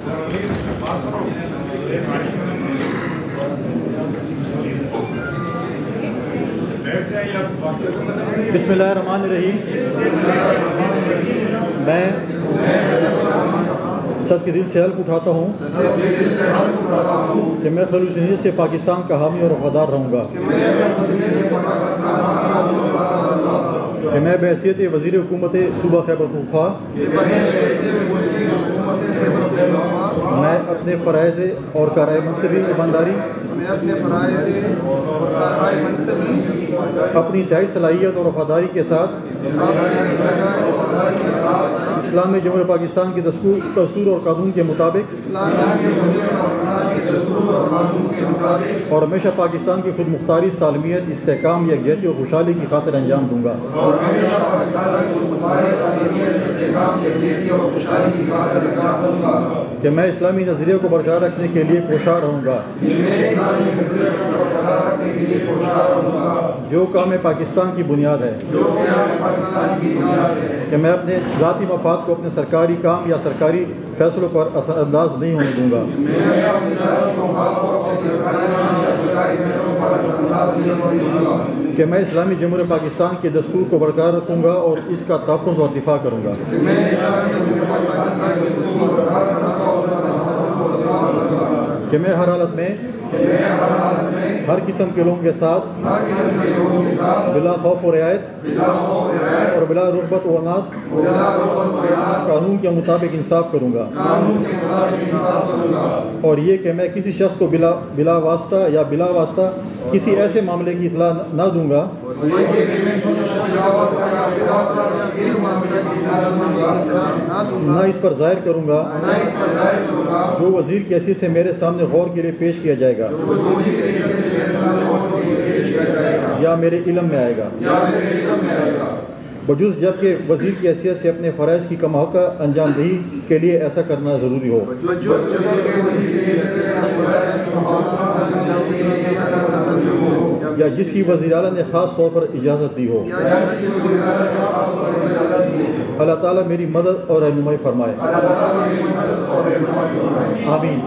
بسم اللہ الرحمن الرحیم۔ میں سب کے دل سے حلف اٹھاتا ہوں کہ میں خلوص نیت سے پاکستان کا حامی اور وفادار رہوں گا، کہ میں بحیثیت وزیر حکومت صوبہ خیبر پختونخوا میں اپنے فرائض اور کارۂ منصبی ایمانداری اپنی انتہائی صلاحیت اور وفاداری کے ساتھ اسلامی جمہوریہ پاکستان کے دستور اور قانون کے مطابق اور ہمیشہ پاکستان کی خود مختاری، سالمیت، استحکام، یکجہتی اور خوشحالی کی خاطر انجام دوں گا، کہ میں اسلامی نظریے کو برقرار رکھنے کے لیے کوشاں رہوں گا، جو کام پاکستان کی بنیاد ہے، کہ میں اپنے ذاتی مفاد کو اپنے سرکاری کام یا سرکاری فیصلوں پر اثر انداز نہیں ہونے دوں گا، کہ میں اسلامی جمہوریہ پاکستان کے دستور کو برقرار رکھوں گا اور اس کا تحفظ اور دفاع کروں گا، کہ میں ہر حالت میں ہر قسم کے لوگوں کے ساتھ بلا خوف و رعایت اور بلا رغبت و عناد قانون کے مطابق انصاف کروں گا، اور یہ کہ میں کسی شخص کو بلا واسطہ یا بلا واسطہ کسی ایسے معاملے کی اطلاع نہ دوں گا نہ اس پر ظاہر کروں گا جو وزیر کی حیثیت سے میرے سامنے غور کے لیے پیش کیا جائے گا یا میرے علم میں آئے گا، بجز جب کہ وزیر کی حیثیت سے اپنے فرائض کی کم حقہ انجام دہی کے لیے ایسا کرنا ضروری ہو، یا جس کی وزیر اعلیٰ نے خاص طور پر اجازت دی ہو۔ اللہ تعالیٰ میری مدد اور رہنمائی فرمائے، آمین۔